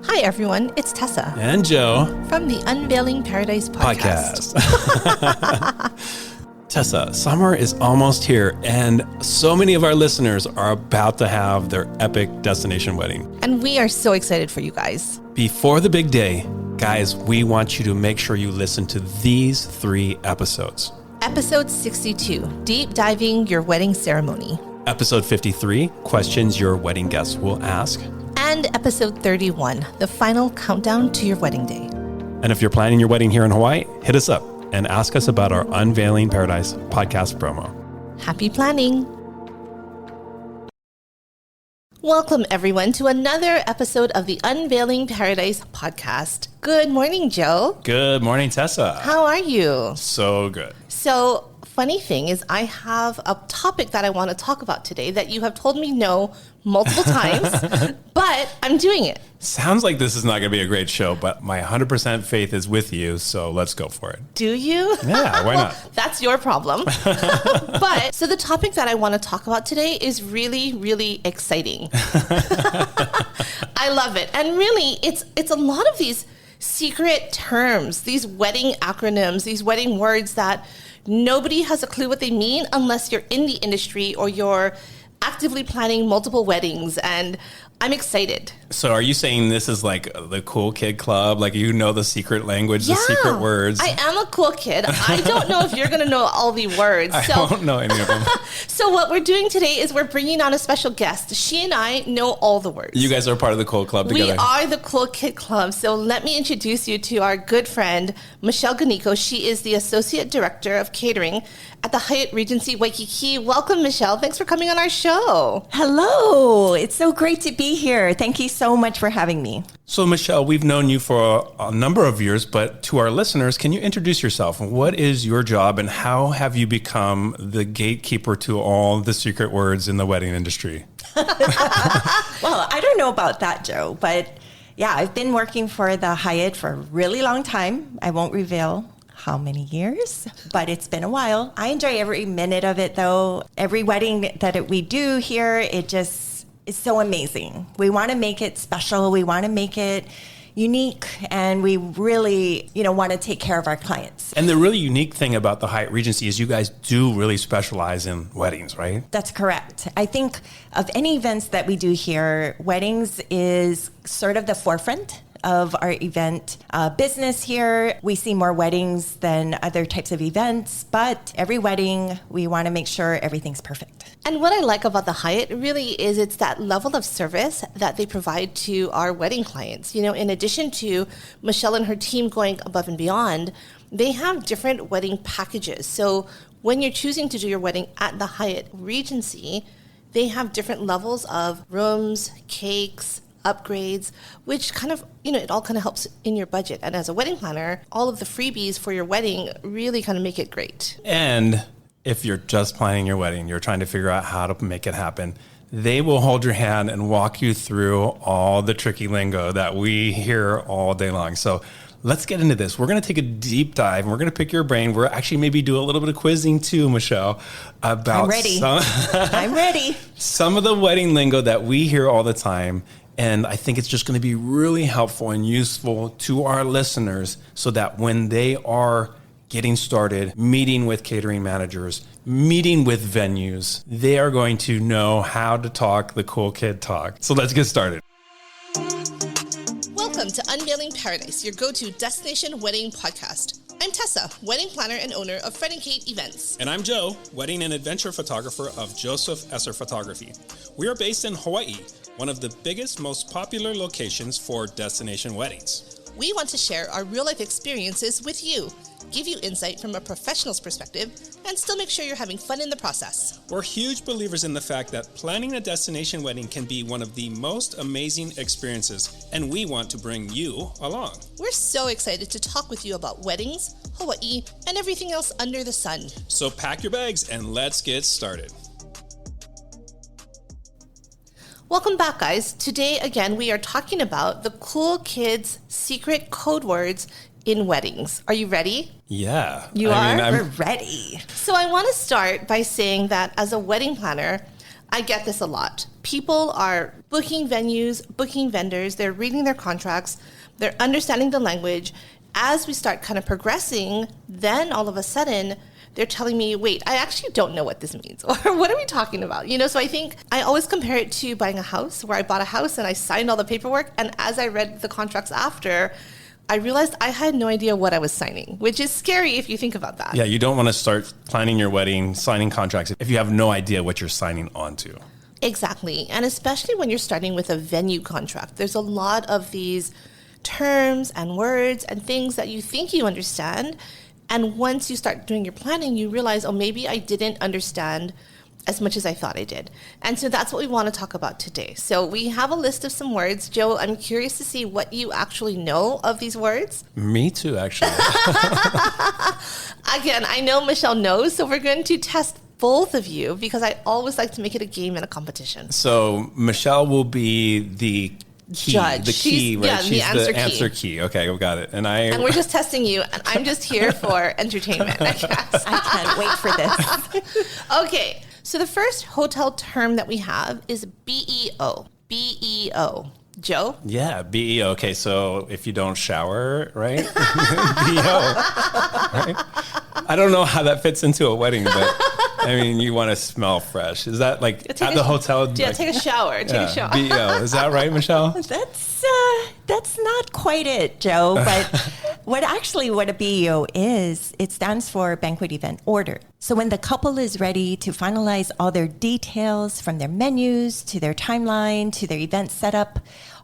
Hi, everyone. It's Tessa. And Joe. From the Unveiling Paradise podcast. Tessa, summer is almost here, and so many of our listeners are about to have their epic destination wedding. And we are so excited for you guys. Before the big day, guys, we want you to make sure you listen to these 3 episodes. Episode 62, Deep Diving Your Wedding Ceremony. Episode 53, Questions Your Wedding Guests Will Ask. And episode 31, the final countdown to your wedding day. And if you're planning your wedding here in Hawaii, hit us up and ask us about our Unveiling Paradise podcast promo. Happy planning. Welcome, everyone, to another episode of the Unveiling Paradise podcast. Good morning, Joe. Good morning, Tessa. How are you? So good. So, funny thing is I have a topic that I want to talk about today that you have told me no multiple times, but I'm doing it. Sounds like this is not going to be a great show, but my 100% faith is with you, so let's go for it. Do you? Yeah, why not? That's your problem. But, so the topic that I want to talk about today is really, really exciting. I love it. And really, it's a lot of these secret terms, these wedding acronyms, these wedding words that nobody has a clue what they mean unless you're in the industry or you're actively planning multiple weddings, and I'm excited. So are you saying this is like the cool kid club? Like, you know the secret language, the secret words? I am a cool kid. I don't know if you're going to know all the words. I don't know any of them. So what we're doing today is we're bringing on a special guest. She and I know all the words. You guys are part of the cool club together. We are the cool kid club. So let me introduce you to our good friend, Michele Ganiko. She is the Associate Director of Catering at the Hyatt Regency Waikiki. Welcome, Michele. Thanks for coming on our show. Hello. It's so great to be here. Thank you so much for having me. So, Michele, we've known you for a number of years, but to our listeners, can you introduce yourself? What is your job, and how have you become the gatekeeper to all the secret words in the wedding industry? Well, I don't know about that, Joe, but yeah, I've been working for the Hyatt for a really long time. I won't reveal how many years, but it's been a while. I enjoy every minute of it, though. Every wedding that we do here, it just is so amazing. We want to make it special. We want to make it unique, and we really, want to take care of our clients. And the really unique thing about the Hyatt Regency is you guys do really specialize in weddings, right? That's correct. I think of any events that we do here, weddings is sort of the forefront of our event business here. We see more weddings than other types of events, but every wedding, we want to make sure everything's perfect. And what I like about the Hyatt really is it's that level of service that they provide to our wedding clients. In addition to Michele and her team going above and beyond, they have different wedding packages. So when you're choosing to do your wedding at the Hyatt Regency, they have different levels of rooms, cakes, upgrades, which kind of, it all kind of helps in your budget. And as a wedding planner, all of the freebies for your wedding really kind of make it great. And if you're just planning your wedding, you're trying to figure out how to make it happen, they will hold your hand and walk you through all the tricky lingo that we hear all day long. So let's get into this. We're going to take a deep dive, and we're going to pick your brain. We're actually maybe do a little bit of quizzing too, Michele, about I'm ready. I'm ready. Some of the wedding lingo that we hear all the time. And I think it's just going to be really helpful and useful to our listeners so that when they are getting started, meeting with catering managers, meeting with venues, they are going to know how to talk the cool kid talk. So let's get started. Welcome to Unveiling Paradise, your go-to destination wedding podcast. I'm Tessa, wedding planner and owner of Fred & Kate Events. And I'm Joe, wedding and adventure photographer of Joseph Esser Photography. We are based in Hawaii, one of the biggest, most popular locations for destination weddings. We want to share our real-life experiences with you, give you insight from a professional's perspective, and still make sure you're having fun in the process. We're huge believers in the fact that planning a destination wedding can be one of the most amazing experiences, and we want to bring you along. We're so excited to talk with you about weddings, Hawaii, and everything else under the sun. So pack your bags and let's get started. Welcome back, guys. Today, again, we are talking about the cool kids' secret code words in weddings. Are you ready? Yeah. You are? We're ready. So I want to start by saying that as a wedding planner, I get this a lot. People are booking venues, booking vendors, they're reading their contracts, they're understanding the language. As we start kind of progressing, then all of a sudden, they're telling me, wait, I actually don't know what this means. Or what are we talking about? So I think I always compare it to buying a house, where I bought a house and I signed all the paperwork. And as I read the contracts after, I realized I had no idea what I was signing, which is scary if you think about that. Yeah, you don't want to start planning your wedding, signing contracts, if you have no idea what you're signing onto. Exactly. And especially when you're starting with a venue contract, there's a lot of these terms and words and things that you think you understand. And once you start doing your planning, you realize, oh, maybe I didn't understand as much as I thought I did. And so that's what we want to talk about today. So we have a list of some words. Joe, I'm curious to see what you actually know of these words. Me too, actually. Again, I know Michelle knows, so we're going to test both of you because I always like to make it a game and a competition. So Michelle will be the key, judge. The key, She's, right? Yeah, She's the answer key. Okay, we got it. And we're just testing you, and I'm just here for entertainment, I guess. I can't wait for this. Okay, so the first hotel term that we have is BEO. BEO. Joe? Yeah, BEO. Okay, so if you don't shower, right? BEO. Right? I don't know how that fits into a wedding, but I mean, you want to smell fresh. Is that like at the hotel? Yeah, like, take a shower. Take a shower. BEO. Is that right, Michelle? That's not quite it, Joe. But what a BEO is, it stands for banquet event order. So when the couple is ready to finalize all their details, from their menus to their timeline to their event setup,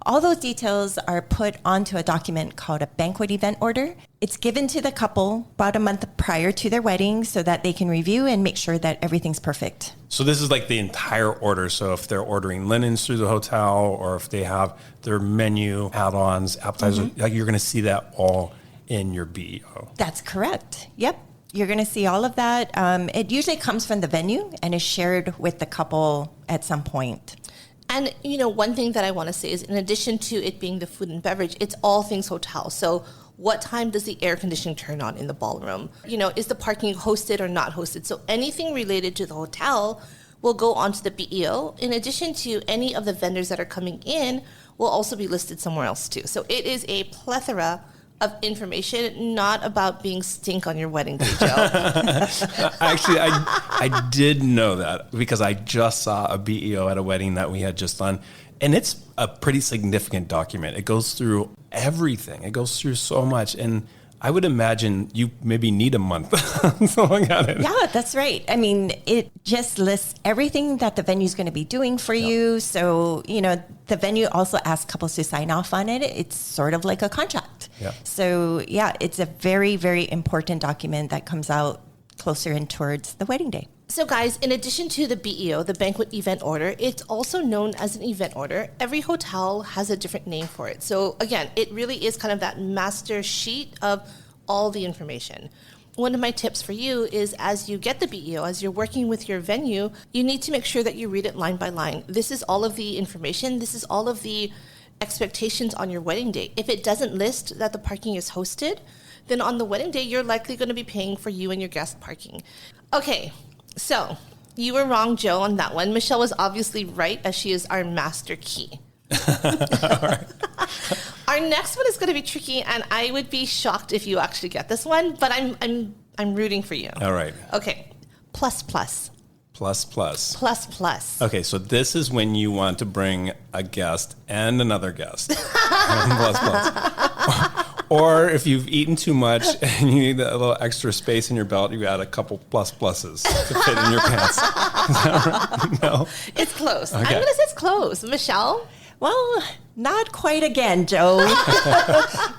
all those details are put onto a document called a banquet event order. It's given to the couple about a month prior to their wedding so that they can review and make sure that everything's perfect. So this is like the entire order. So if they're ordering linens through the hotel, or if they have their menu, add-ons, appetizers, like you're going to see that all in your BEO. That's correct. Yep. You're going to see all of that. It usually comes from the venue and is shared with the couple at some point. And, one thing that I want to say is, in addition to it being the food and beverage, it's all things hotel. So what time does the air conditioning turn on in the ballroom? Is the parking hosted or not hosted? So anything related to the hotel will go onto the BEO. In addition to any of the vendors that are coming in will also be listed somewhere else too. So it is a plethora of information, not about being stink on your wedding day, Joe. Actually, I did know that because I just saw a BEO at a wedding that we had just done. And it's a pretty significant document. It goes through everything. It goes through so much. And I would imagine you maybe need a month to look at it. Yeah, that's right. I mean, it just lists everything that the venue's going to be doing for you. So, the venue also asks couples to sign off on it. It's sort of like a contract. Yeah. So, yeah, it's a very, very important document that comes out closer in towards the wedding day. So guys, in addition to the BEO, the banquet event order, it's also known as an event order. Every hotel has a different name for it. So again, it really is kind of that master sheet of all the information. One of my tips for you is, as you get the BEO, as you're working with your venue, you need to make sure that you read it line by line. This is all of the information. This is all of the expectations on your wedding day. If it doesn't list that the parking is hosted, then on the wedding day, you're likely going to be paying for you and your guest parking. Okay, so you were wrong, Joe, on that one. Michelle was obviously right, as she is our master key. Our next one is going to be tricky, and I would be shocked if you actually get this one, but I'm rooting for you. All right. Okay, plus plus. Plus plus. Plus plus. Okay, so this is when you want to bring a guest and another guest. Plus plus. Or if you've eaten too much and you need a little extra space in your belt, you add a couple plus pluses to fit in your pants. Is that right? No? It's close. Okay. I'm going to say it's close. Michelle? Well, not quite again, Joe.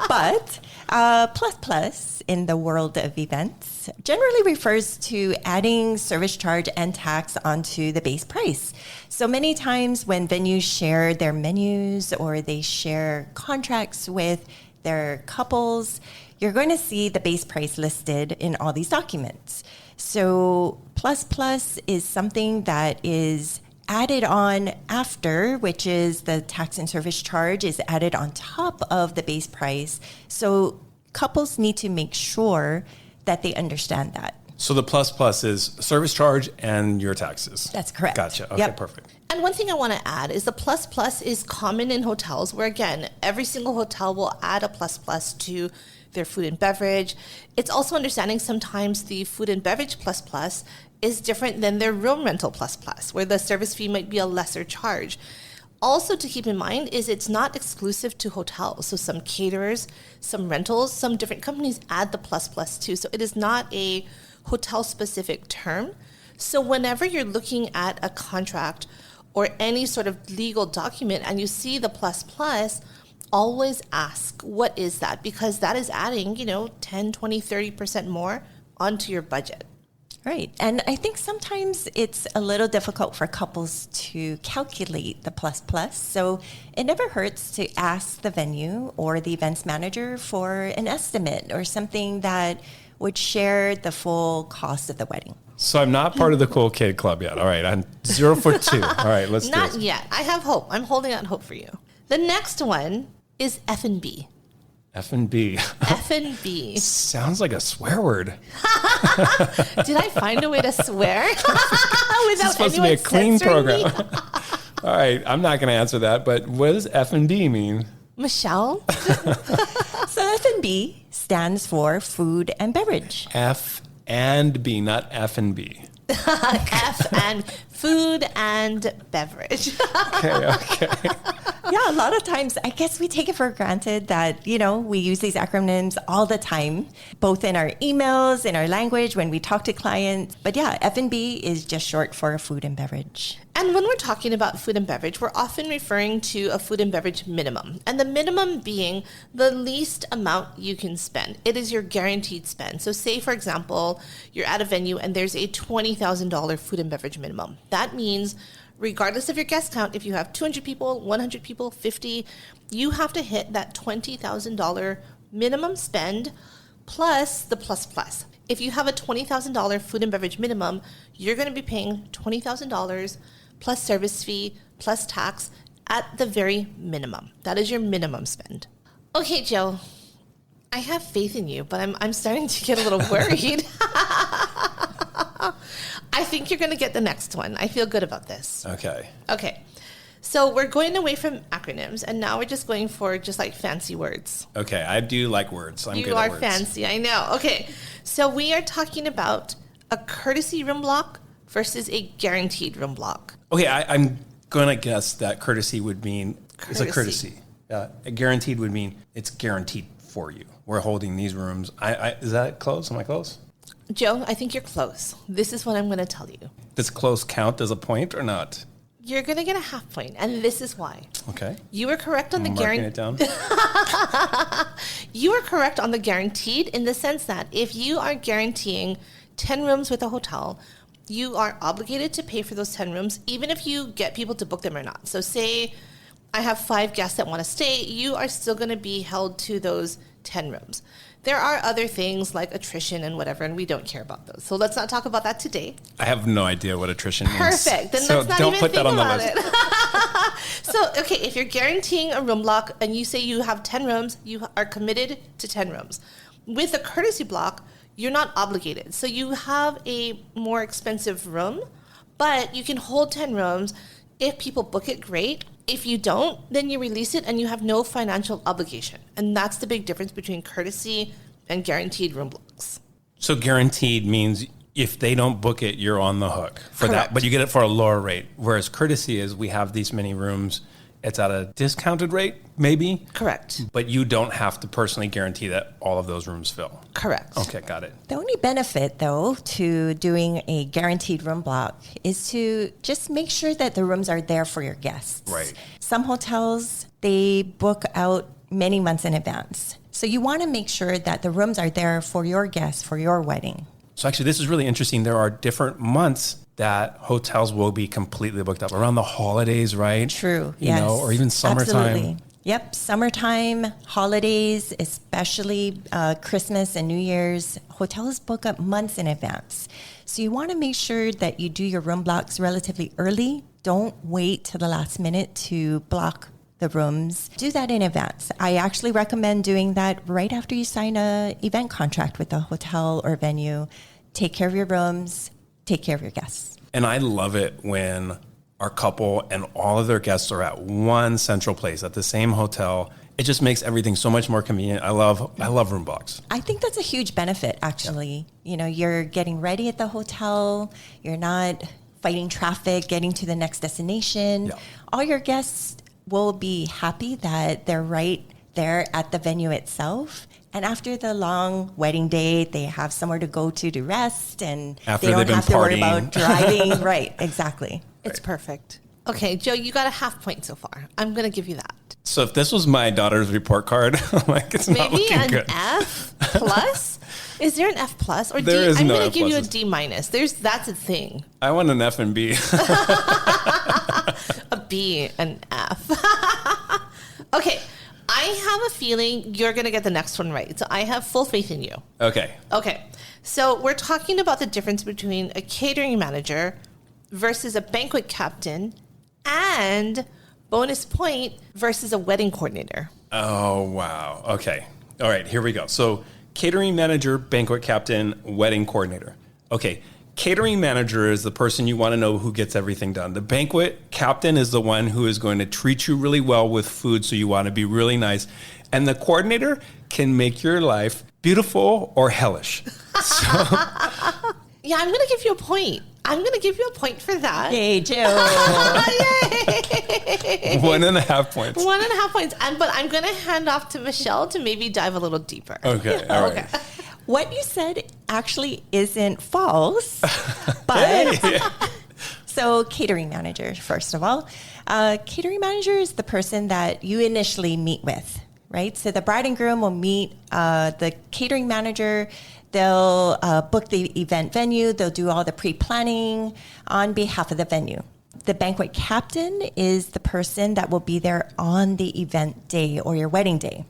But plus plus in the world of events generally refers to adding service charge and tax onto the base price. So many times when venues share their menus or they share contracts with their couples, you're going to see the base price listed in all these documents. So plus plus is something that is added on after, which is the tax and service charge is added on top of the base price. So couples need to make sure that they understand that. So the plus is service charge and your taxes. That's correct. Gotcha. Okay, Yep. perfect. And one thing I want to add is the plus is common in hotels where, again, every single hotel will add a plus to their food and beverage. It's also understanding sometimes the food and beverage plus is different than their room rental plus, where the service fee might be a lesser charge. Also to keep in mind is it's not exclusive to hotels. So some caterers, some rentals, some different companies add the plus too. So it is not a hotel-specific term. So whenever you're looking at a contract or any sort of legal document and you see the plus, always ask, what is that? Because that is adding, 10, 20, 30% more onto your budget. Right. And I think sometimes it's a little difficult for couples to calculate the plus. So it never hurts to ask the venue or the events manager for an estimate or something that would share the full cost of the wedding. So I'm not part of the cool kid club yet. All right. I'm 0 foot 2. All right. Let's do Not this. yet. I have hope. I'm holding out hope for you. The next one is F&B. F&B. F&B. Sounds like a swear word. Did I find a way to swear? This is supposed to be a clean program. All right. I'm not going to answer that, but what does F&B mean? Michelle? So F&B stands for food and beverage. F and B, not F and B. F and food and beverage. Okay. Yeah, a lot of times, I guess we take it for granted that, we use these acronyms all the time, both in our emails, in our language, when we talk to clients. But yeah, F&B is just short for food and beverage. And when we're talking about food and beverage, we're often referring to a food and beverage minimum. And the minimum being the least amount you can spend. It is your guaranteed spend. So say, for example, you're at a venue and there's a $20,000 food and beverage minimum. That means regardless of your guest count, if you have 200 people, 100 people, 50, you have to hit that $20,000 minimum spend plus the plus. If you have a $20,000 food and beverage minimum, you're going to be paying $20,000 plus service fee plus tax at the very minimum. That is your minimum spend. Okay, Joe, I have faith in you, but I'm starting to get a little worried. I think you're going to get the next one. I feel good about this. Okay. So we're going away from acronyms, and now we're just going for just like fancy words. Okay, I do like words. I'm good at words. You are fancy, I know. Okay, so we are talking about a courtesy room block versus a guaranteed room block. Okay, I'm going to guess that courtesy would mean it's a courtesy. A guaranteed would mean it's guaranteed for you. We're holding these rooms. Is that close? Am I close? Joe, I think you're close. This is what I'm going to tell you. Does close count as a point or not? You're going to get a half point, and this is why. Okay. You were correct on the guaranteed. Marking it down. You are correct on the guaranteed in the sense that if you are guaranteeing 10 rooms with a hotel, you are obligated to pay for those 10 rooms, even if you get people to book them or not. So say I have 5 guests that want to stay, you are still going to be held to those 10 rooms. There are other things like attrition and whatever, and we don't care about those. So let's not talk about that today. I have no idea what attrition means. Perfect. Then so let's not don't even put think that on about the list. it. So, okay, if you're guaranteeing a room block and you say you have 10 rooms, you are committed to 10 rooms. With a courtesy block, you're not obligated. So you have a more expensive room, but you can hold 10 rooms. If people book it, great. If you don't, then you release it and you have no financial obligation. And that's the big difference between courtesy and guaranteed room blocks. So guaranteed means if they don't book it, you're on the hook for Correct. that, but you get it for a lower rate. Whereas courtesy is we have these many rooms. It's at a discounted rate, maybe. Correct. But you don't have to personally guarantee that all of those rooms fill. Correct. Okay, got it. The only benefit, though, to doing a guaranteed room block is to just make sure that the rooms are there for your guests. Right. Some hotels, they book out many months in advance. So you want to make sure that the rooms are there for your guests, for your wedding. So actually, this is really interesting. There are different months that hotels will be completely booked up around the holidays, right? True. You Yes. know, or even summertime. Absolutely. Yep. Summertime, holidays, especially Christmas and New Year's, hotels book up months in advance. So you want to make sure that you do your room blocks relatively early. Don't wait till the last minute to block the rooms. Do that in advance. I actually recommend doing that right after you sign a event contract with a hotel or venue. take care of your rooms, take care of your guests. And I love it when our couple and all of their guests are at one central place at the same hotel. It just makes everything so much more convenient. I love room blocks. I think that's a huge benefit, actually. Yeah. You know, you're getting ready at the hotel. You're not fighting traffic, getting to the next destination. Yeah. All your guests will be happy that they're right there at the venue itself. And after the long wedding day, they have somewhere to go to rest, and after they don't have to worry partying. about driving. Right, exactly. It's perfect. Okay, Joe, you got a half point so far. I'm going to give you that. So if this was my daughter's report card, like it's not looking maybe good. Maybe an F plus? Is there an F plus or there D? Is I'm no going F to give you a pluses. D minus. That's a thing. I want an F and B. A B and F. Okay, I have a feeling you're going to get the next one right. So I have full faith in you. Okay. Okay, so we're talking about the difference between a catering manager versus a banquet captain and bonus point versus a wedding coordinator. Oh, wow. Okay. All right, here we go. So catering manager, banquet captain, wedding coordinator. Okay. Catering manager is the person you want to know who gets everything done. The banquet captain is the one who is going to treat you really well with food, so you want to be really nice. And the coordinator can make your life beautiful or hellish. So, yeah, I'm going to give you a point. I'm going to give you a point for that. Yay, Joe. Yay! 1.5 points. 1.5 points. But I'm going to hand off to Michelle to maybe dive a little deeper. Okay, all right. Okay. What you said actually isn't false, but so catering manager, first of all. Catering manager is the person that you initially meet with, right? So the bride and groom will meet the catering manager. They'll book the event venue. They'll do all the pre-planning on behalf of the venue. The banquet captain is the person that will be there on the event day or your wedding day.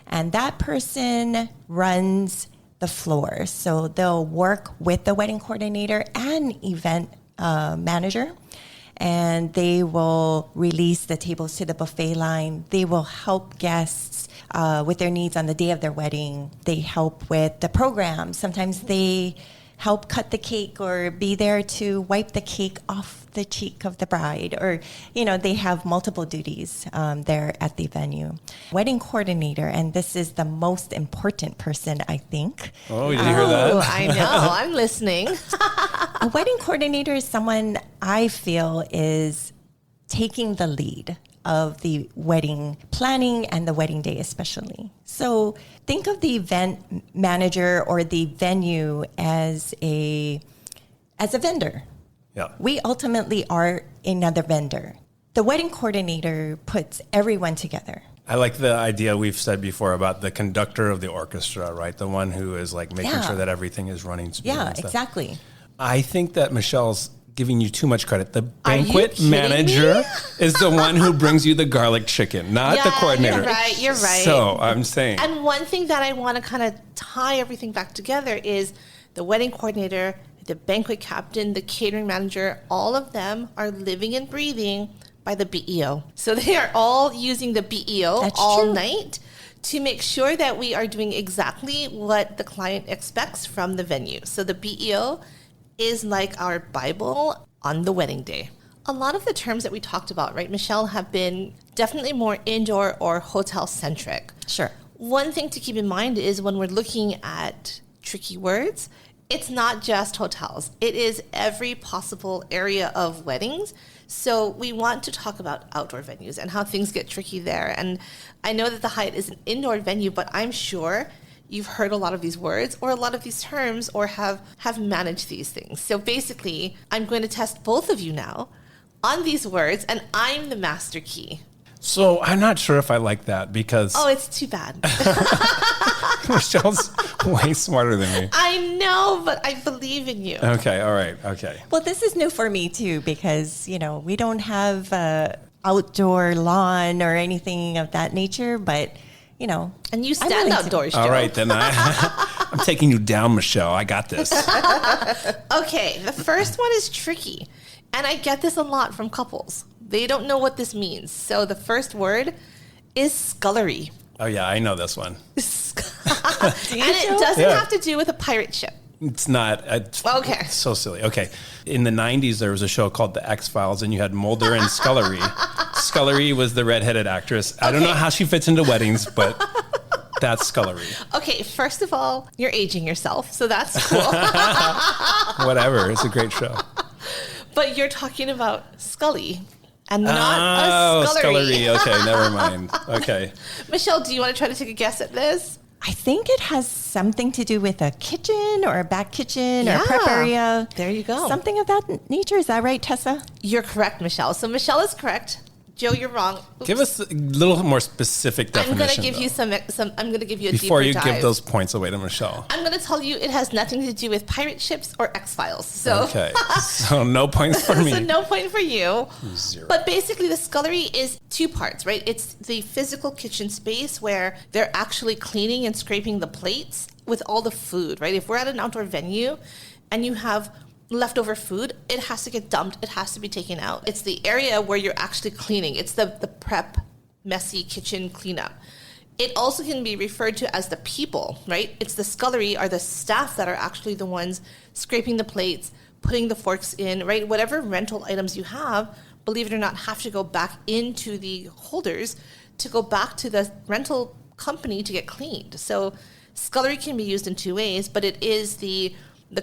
And that person runs the floor. So they'll work with the wedding coordinator and event manager, and they will release the tables to the buffet line. They will help guests with their needs on the day of their wedding. They help with the program. Sometimes they help cut the cake or be there to wipe the cake off the cheek of the bride, or, you know, they have multiple duties there at the venue. Wedding coordinator, and this is the most important person, I think. Oh, did you hear that? Oh, I know. I'm listening. A wedding coordinator is someone I feel is taking the lead of the wedding planning and the wedding day especially. So think of the event manager or the venue as a vendor. Yeah. We ultimately are another vendor. The wedding coordinator puts everyone together. I like the idea we've said before about the conductor of the orchestra, right? The one who is like making sure that everything is running smooth. Yeah, and stuff. exactly. I think that Michelle's giving you too much credit. The Are you banquet kidding manager me? is the one who brings you the garlic chicken, not the coordinator. You're right. So I'm saying. And one thing that I want to kind of tie everything back together is the wedding coordinator, the banquet captain, the catering manager, all of them are living and breathing by the BEO. So they are all using the BEO That's all true. night to make sure that we are doing exactly what the client expects from the venue. So the BEO is like our Bible on the wedding day. A lot of the terms that we talked about, right, Michelle, have been definitely more indoor or hotel centric. Sure. One thing to keep in mind is when we're looking at tricky words, it's not just hotels. It is every possible area of weddings. So we want to talk about outdoor venues and how things get tricky there. And I know that the Hyatt is an indoor venue, but I'm sure you've heard a lot of these words or a lot of these terms or have managed these things. So basically, I'm going to test both of you now on these words, and I'm the master key. So I'm not sure if I like that because Oh, it's too bad. Michelle's way smarter than me. I know, but I believe in you. Okay, all right, okay. Well, this is new for me too because, you know, we don't have outdoor lawn or anything of that nature, but, you know. And you I'm stand willing to- outdoors, Joe. All right, then I'm taking you down, Michelle. I got this. Okay, the first one is tricky. And I get this a lot from couples. They don't know what this means. So the first word is scullery. Oh, yeah, I know this one. And it doesn't have to do with a pirate ship. It's not. Okay. It's so silly. Okay. In the 90s, there was a show called The X-Files, and you had Mulder and Scullery. Scullery was the redheaded actress. I don't know how she fits into weddings, but that's Scullery. Okay, first of all, you're aging yourself, so that's cool. Whatever. It's a great show. But you're talking about Scully and not a scullery. Okay, never mind. Okay. Michelle, do you want to try to take a guess at this? I think it has something to do with a kitchen or a back kitchen or a prep area. There you go. Something of that nature. Is that right, Tessa? You're correct, Michelle. So Michelle is correct. Joe, you're wrong. Oops. Give us a little more specific definition. I'm going to give you some. I'm going to give you a before deeper you dive. give those points away to Michelle. I'm going to tell you it has nothing to do with pirate ships or X-Files. So okay, so no points for me. So no point for you. 0. But basically, the scullery is two parts, right? It's the physical kitchen space where they're actually cleaning and scraping the plates with all the food, right? If we're at an outdoor venue and you have leftover food, it has to get dumped. It has to be taken out. It's the area where you're actually cleaning. It's the prep, messy kitchen cleanup. It also can be referred to as the people, right? It's the scullery are the staff that are actually the ones scraping the plates, putting the forks in, right? Whatever rental items you have, believe it or not, have to go back into the holders to go back to the rental company to get cleaned. So scullery can be used in two ways, but it is the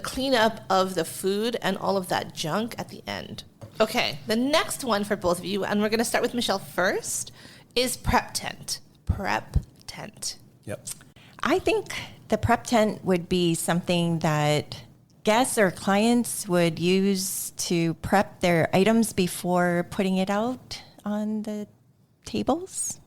cleanup of the food and all of that junk at the end. Okay, the next one for both of you, and we're going to start with Michelle first, is prep tent. Prep tent. Yep. I think the prep tent would be something that guests or clients would use to prep their items before putting it out on the tables.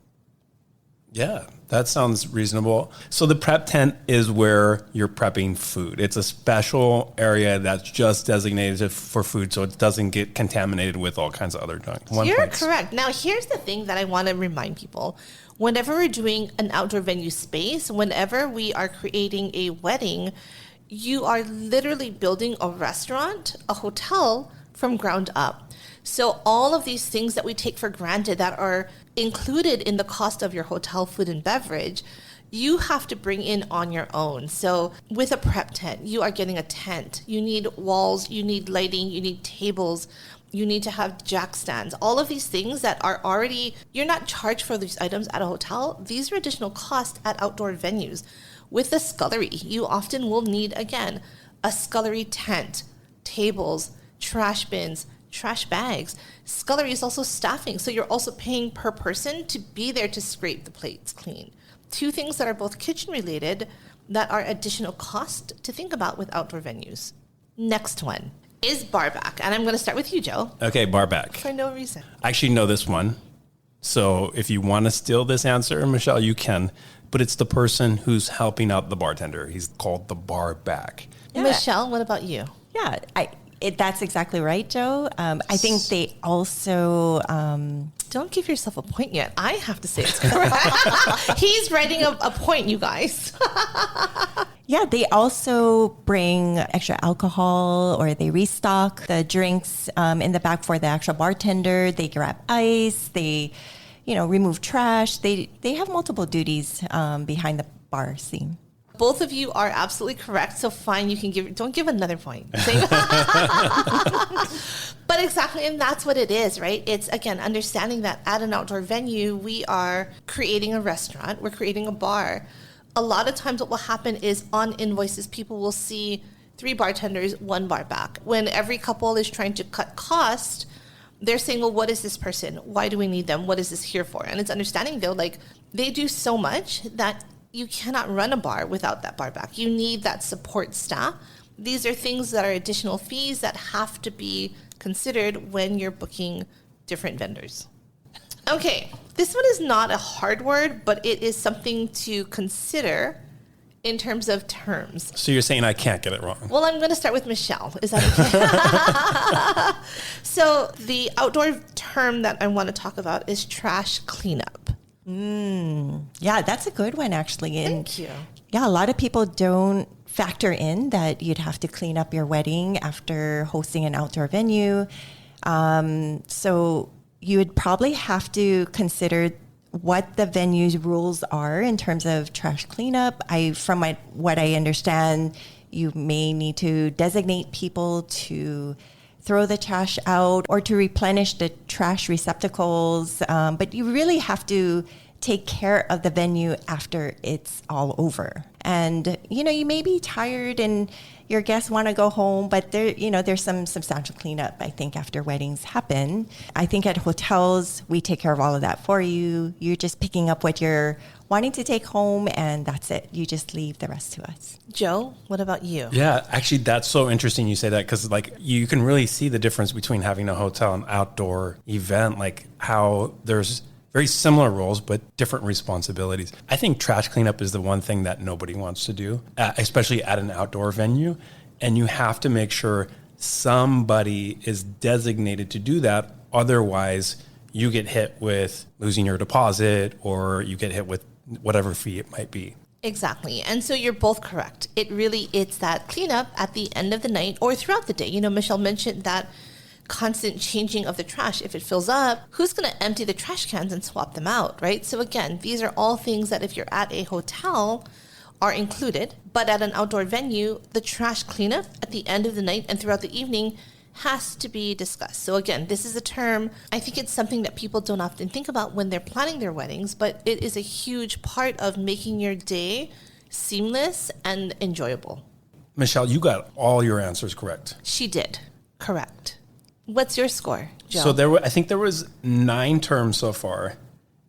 Yeah, that sounds reasonable. So the prep tent is where you're prepping food. It's a special area that's just designated for food so it doesn't get contaminated with all kinds of other junk. You're correct. Now, here's the thing that I want to remind people. Whenever we're doing an outdoor venue space, whenever we are creating a wedding, you are literally building a restaurant, a hotel from ground up. So all of these things that we take for granted that are included in the cost of your hotel food and beverage, you have to bring in on your own. So with a prep tent, you are getting a tent. You need walls, you need lighting, you need tables, you need to have jack stands. All of these things that are already, you're not charged for these items at a hotel. These are additional costs at outdoor venues. With the scullery, you often will need, again, a scullery tent, tables, trash bins, trash bags. Scullery is also staffing, so you're also paying per person to be there to scrape the plates clean. Two things that are both kitchen related that are additional cost to think about with outdoor venues. Next one is bar back, and I'm going to start with you, Joe. Okay, bar back. For no reason. I actually know this one. So if you want to steal this answer, Michelle, you can. But it's the person who's helping out the bartender. He's called the bar back. Yeah. Michelle, what about you? Yeah, that's exactly right, Joe. I think they also... Don't give yourself a point yet. I have to say it's correct. He's writing a point, you guys. Yeah, they also bring extra alcohol or they restock the drinks in the back for the actual bartender. They grab ice. They, remove trash. They have multiple duties behind the bar scene. Both of you are absolutely correct. So fine, don't give another point. But exactly, and that's what it is, right? It's, again, understanding that at an outdoor venue, we are creating a restaurant, we're creating a bar. A lot of times what will happen is on invoices, people will see 3 bartenders, 1 bar back. When every couple is trying to cut cost, they're saying, well, what is this person? Why do we need them? What is this here for? And it's understanding, though, like, they do so much that you cannot run a bar without that bar back. You need that support staff. These are things that are additional fees that have to be considered when you're booking different vendors. Okay, this one is not a hard word, but it is something to consider in terms of terms. So you're saying I can't get it wrong? Well, I'm going to start with Michelle. Is that okay? So the outdoor term that I want to talk about is trash cleanup. Yeah, that's a good one, actually. And Thank you. Yeah, a lot of people don't factor in that you'd have to clean up your wedding after hosting an outdoor venue. So you would probably have to consider what the venue's rules are in terms of trash cleanup. From what I understand, You may need to designate people to throw the trash out or to replenish the trash receptacles. But you really have to take care of the venue after it's all over. And, you may be tired and your guests want to go home, but there's some substantial cleanup, I think, after weddings happen. I think at hotels, we take care of all of that for you. You're just picking up what you're wanting to take home, and that's it. You just leave the rest to us. Joe, what about you? Yeah, actually, that's so interesting you say that, because you can really see the difference between having a hotel and outdoor event, like how there's very similar roles, but different responsibilities. I think trash cleanup is the one thing that nobody wants to do, especially at an outdoor venue. And you have to make sure somebody is designated to do that. Otherwise, you get hit with losing your deposit, or you get hit with whatever fee it might be. Exactly. And so you're both correct. It's that cleanup at the end of the night or throughout the day. Michelle mentioned that constant changing of the trash. If it fills up, who's going to empty the trash cans and swap them out, right? So again, these are all things that if you're at a hotel are included, but at an outdoor venue, the trash cleanup at the end of the night and throughout the evening has to be discussed. So again, this is a term, I think it's something that people don't often think about when they're planning their weddings, but it is a huge part of making your day seamless and enjoyable. Michelle, you got all your answers correct. She did. Correct. What's your score, Joe? So I think there was 9 terms so far,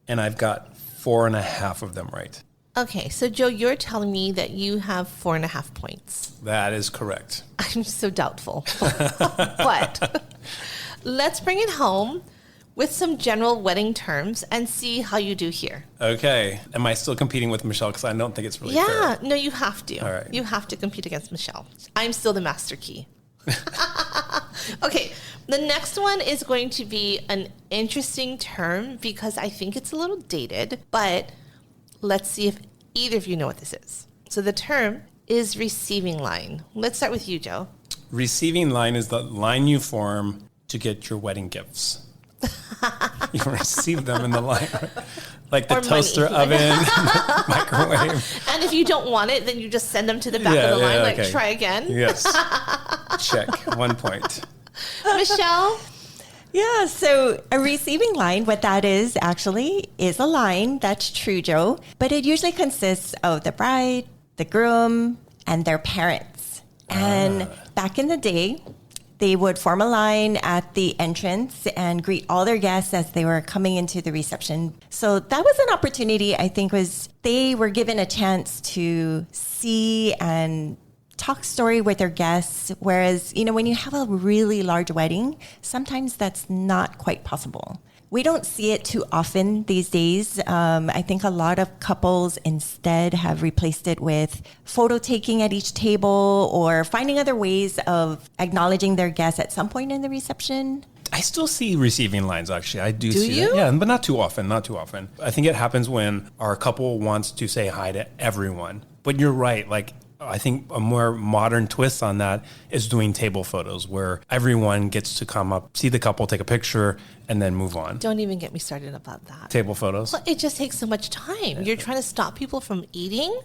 and I've got 4.5 of them right. Okay, so Joe, you're telling me that you have 4.5 points. That is correct. I'm so doubtful. But let's bring it home with some general wedding terms and see how you do here. Okay. Am I still competing with Michelle? Because I don't think it's really fair. Yeah, no, you have to. All right. You have to compete against Michelle. I'm still the master key. Okay, the next one is going to be an interesting term because I think it's a little dated, but let's see if either of you know what this is. So the term is receiving line. Let's start with you, Joe. Receiving line is the line you form to get your wedding gifts. You receive them in the line, right? Like the toaster oven, microwave. And if you don't want it, then you just send them to the back of the line, like, try again. Yes. Check. 1 point. Michelle? Yeah, so a receiving line, what that is actually is a line. That's true, Joe. But it usually consists of the bride, the groom, and their parents. And back in the day, they would form a line at the entrance and greet all their guests as they were coming into the reception. So that was an opportunity, I think, they were given a chance to see and talk story with their guests. Whereas, when you have a really large wedding, sometimes that's not quite possible. We don't see it too often these days. I think a lot of couples instead have replaced it with photo taking at each table or finding other ways of acknowledging their guests at some point in the reception. I still see receiving lines, actually. I do see you? that. Yeah, but not too often, I think it happens when our couple wants to say hi to everyone. But you're right, I think a more modern twist on that is doing table photos where everyone gets to come up, see the couple, take a picture, and then move on. Don't even get me started about that. Table photos? Well, it just takes so much time. You're trying to stop people from eating?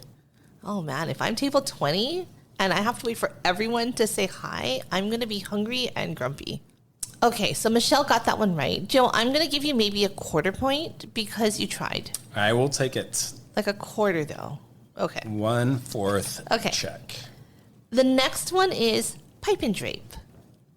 Oh, man, if I'm table 20 and I have to wait for everyone to say hi, I'm going to be hungry and grumpy. Okay, so Michelle got that one right. Joe, I'm going to give you maybe a quarter point because you tried. I will take it. Like a quarter, though. Okay. 1/4 Okay. check. The next one is pipe and drape.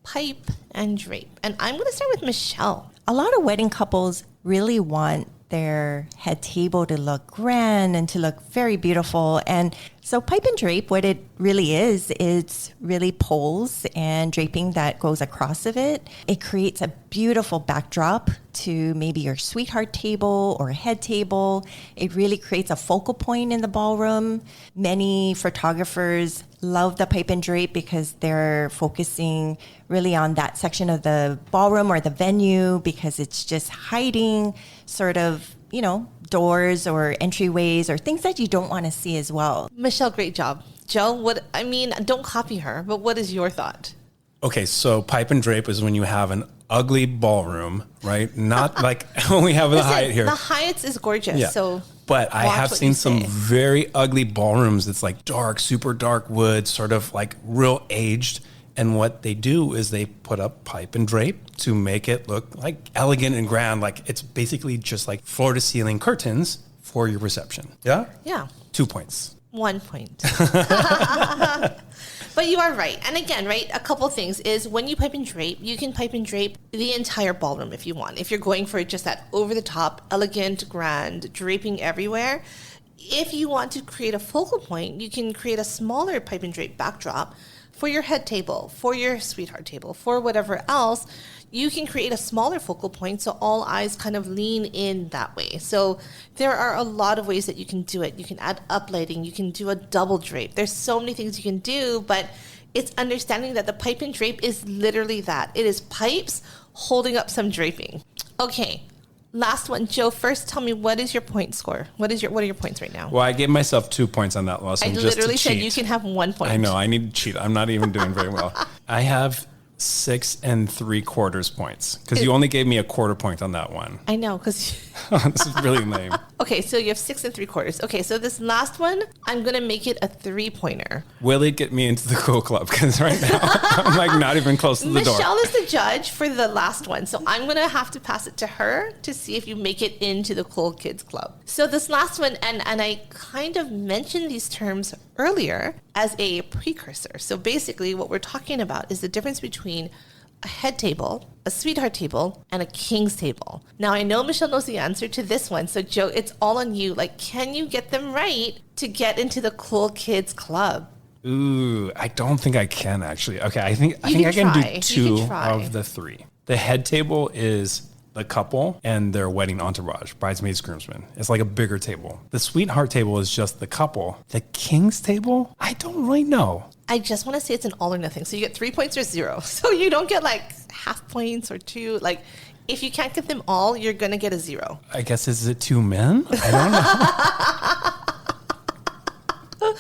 Pipe and drape. And I'm going to start with Michelle. A lot of wedding couples really want their head table to look grand and to look very beautiful. And so pipe and drape, what it really is, it's really poles and draping that goes across of it. It creates a beautiful backdrop to maybe your sweetheart table or head table. It really creates a focal point in the ballroom. Many photographers love the pipe and drape because they're focusing really on that section of the ballroom or the venue because it's just hiding sort of, doors or entryways or things that you don't want to see as well. Michelle, great job. Joe, don't copy her, but what is your thought? Okay, so pipe and drape is when you have an ugly ballroom, right? Not like we have the Hyatt here. The Hyatt's is gorgeous. Yeah. So, but I have seen some say. very ugly ballrooms that's like dark, super dark wood, sort of like real aged. And what they do is they put up pipe and drape to make it look like elegant and grand. Like it's basically just like floor to ceiling curtains for your reception. Yeah? Yeah. 2 points. 1 point. But you are right. And again, right, a couple things is when you pipe and drape, you can pipe and drape the entire ballroom if you want. If you're going for just that over-the-top, elegant, grand, draping everywhere. If you want to create a focal point, you can create a smaller pipe and drape backdrop for your head table, for your sweetheart table, for whatever else. You can create a smaller focal point so all eyes kind of lean in that way. So there are a lot of ways that you can do it. You can add uplighting. You can do a double drape. There's so many things you can do, but it's understanding that the pipe and drape is literally that. It is pipes holding up some draping. Okay, last one. Joe, first tell me, what is your point score? What are your points right now? Well, I gave myself 2 points on that lesson. I just literally to said cheat. you can have 1 point. I know. I need to cheat. I'm not even doing very well. I have 6 3/4 points because you only gave me a quarter point on that one. I know, because... This is really lame. Okay, so you have 6 3/4. Okay, so this last one, I'm going to make it a 3-pointer. Will it get me into the cool club? Because right now, I'm like not even close to the door. Michelle is the judge for the last one, so I'm going to have to pass it to her to see if you make it into the Cool Kids Club. So this last one, and I kind of mentioned these terms earlier as a precursor. So basically what we're talking about is the difference between a head table, a sweetheart table, and a king's table. Now, I know Michelle knows the answer to this one, so Joe, it's all on you. Like, can you get them right to get into the Cool Kids Club? Ooh, I don't think I can actually. Okay, I think I can do 2 of the 3. The head table is the couple and their wedding entourage, bridesmaids, groomsmen. It's like a bigger table. The sweetheart table is just the couple. The king's table, I don't really know. I just want to say it's an all or nothing. So you get 3 points or 0. So you don't get like half points or 2. Like if you can't get them all, you're going to get a 0. I guess, is it 2 men? I don't know.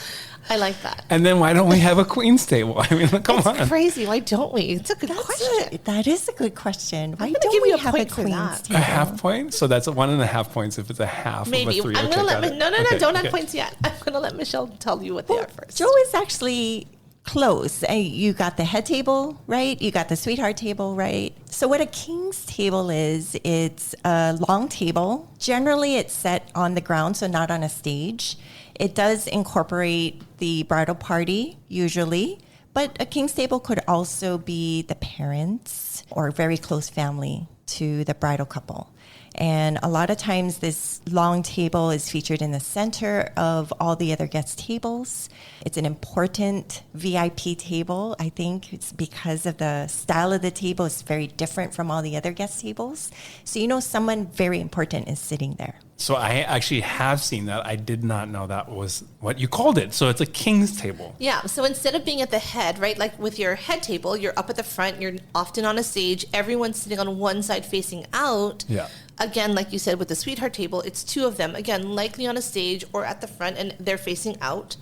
I like that. And then why don't we have a queen's table? I mean, come on. It's crazy. Why don't we? It's a good question. That is a good question. Why gonna don't give we you a have point a for queen's that. table? A half point? So that's 1.5 points if it's a half Maybe. of a 3. I'm going to let no, don't add points yet. I'm going to let Michelle tell you what they are first. Joe is actually close. You got the head table right. You got the sweetheart table right. So what a king's table is, it's a long table. Generally, it's set on the ground, so not on a stage. It does incorporate the bridal party, usually. But a king's table could also be the parents or very close family to the bridal couple. And a lot of times this long table is featured in the center of all the other guest tables. It's an important VIP table. I think it's because of the style of the table. It's very different from all the other guest tables. So you know someone very important is sitting there. So I actually have seen that. I did not know that was what you called it. So it's a king's table. Yeah. So instead of being at the head, right, like with your head table, you're up at the front, you're often on a stage, everyone's sitting on one side facing out. Yeah. Again, like you said, with the sweetheart table, it's 2 of them, again, likely on a stage or at the front, and they're facing out.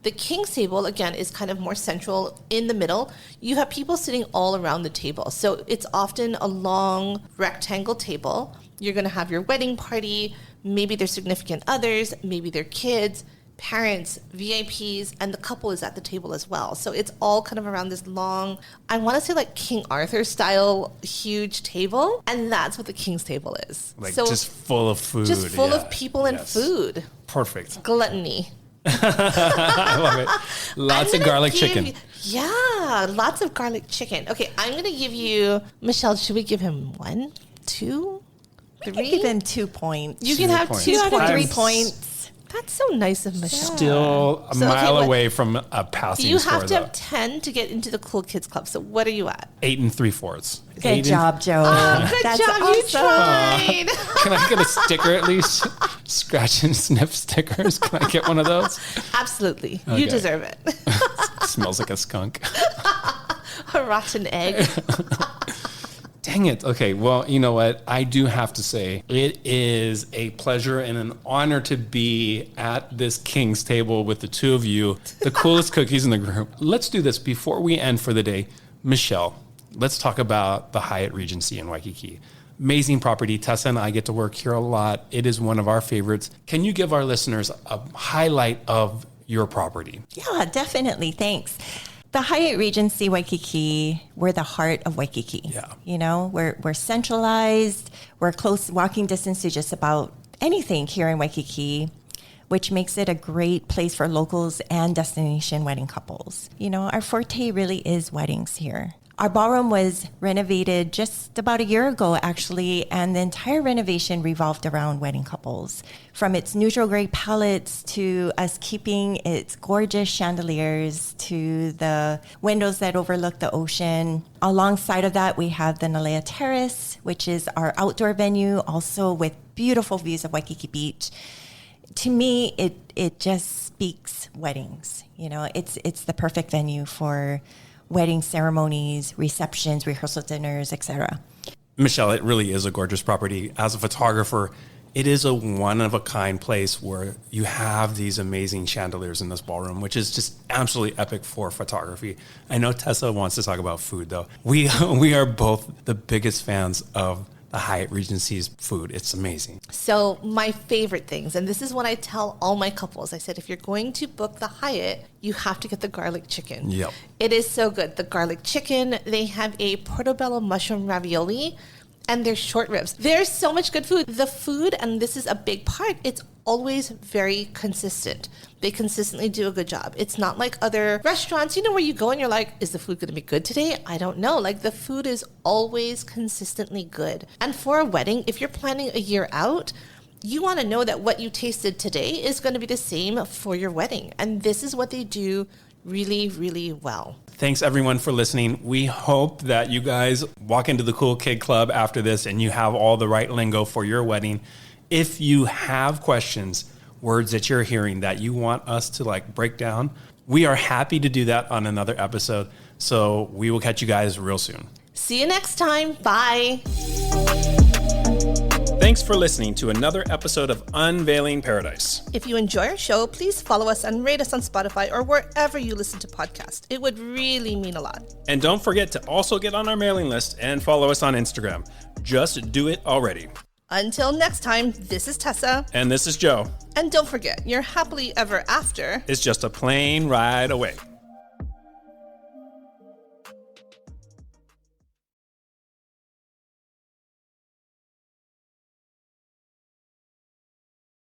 The king's table, again, is kind of more central in the middle. You have people sitting all around the table. So it's often a long rectangle table. You're going to have your wedding party, maybe their significant others, maybe their kids, parents, VIPs, and the couple is at the table as well. So it's all kind of around this long, I want to say like King Arthur style huge table. And that's what the king's table is. Like so just full of food. just full of people and food. Perfect. Gluttony. I love it. Lots of garlic chicken. Yeah, lots of garlic chicken. Okay, I'm going to give you, Michelle, should we give him 1, 2, 3? We can give him 2 points. You can have 2 out of points. 3 points. That's so nice of Michelle. Still a mile away from a passing You score, have to though. have 10 to get into the Cool Kids Club. So what are you at? 8 3/4. Good job, Joe. Good That's job. You tried. Can I get a sticker at least? Scratch and sniff stickers. Can I get one of those? Absolutely. Okay. You deserve it. Smells like a skunk. A rotten egg. Dang it. Okay, well, you know what? I do have to say it is a pleasure and an honor to be at this king's table with the 2 of you, the coolest cookies in the group. Let's do this before we end for the day. Michelle, let's talk about the Hyatt Regency in Waikiki. Amazing property. Tessa and I get to work here a lot. It is one of our favorites. Can you give our listeners a highlight of your property? Yeah, definitely. Thanks. The Hyatt Regency Waikiki, we're the heart of Waikiki. Yeah. You know, we're centralized. We're close walking distance to just about anything here in Waikiki, which makes it a great place for locals and destination wedding couples. You know, our forte really is weddings here. Our ballroom was renovated just about a year ago, actually, and the entire renovation revolved around wedding couples. From its neutral gray palettes to us keeping its gorgeous chandeliers to the windows that overlook the ocean. Alongside of that, we have the Nalea Terrace, which is our outdoor venue, also with beautiful views of Waikiki Beach. To me, it just speaks weddings. You know, it's the perfect venue for wedding ceremonies, receptions, rehearsal dinners, etc. Michele, it really is a gorgeous property. As a photographer, it is a one-of-a-kind place where you have these amazing chandeliers in this ballroom, which is just absolutely epic for photography. I know Tessa wants to talk about food, though. We are both the biggest fans of the Hyatt Regency's food. It's amazing. So my favorite things, and this is what I tell all my couples. I said, if you're going to book the Hyatt, you have to get the garlic chicken. Yep. It is so good. The garlic chicken, they have a portobello mushroom ravioli, and their short ribs. There's so much good food. The food, and this is a big part, it's always very consistent. They consistently do a good job. It's not like other restaurants, you know, where you go and you're like, is the food going to be good today? I don't know. Like, the food is always consistently good. And for a wedding, if you're planning a year out, you want to know that what you tasted today is going to be the same for your wedding. And this is what they do really, really well. Thanks, everyone, for listening. We hope that you guys walk into the Cool Kid Club after this and you have all the right lingo for your wedding. If you have questions, words that you're hearing that you want us to break down, we are happy to do that on another episode. So we will catch you guys real soon. See you next time. Bye. Thanks for listening to another episode of Unveiling Paradise. If you enjoy our show, please follow us and rate us on Spotify or wherever you listen to podcasts. It would really mean a lot. And don't forget to also get on our mailing list and follow us on Instagram. Just do it already. Until next time, this is Tessa. And this is Joe. And don't forget, your happily ever after It's just a plane ride away.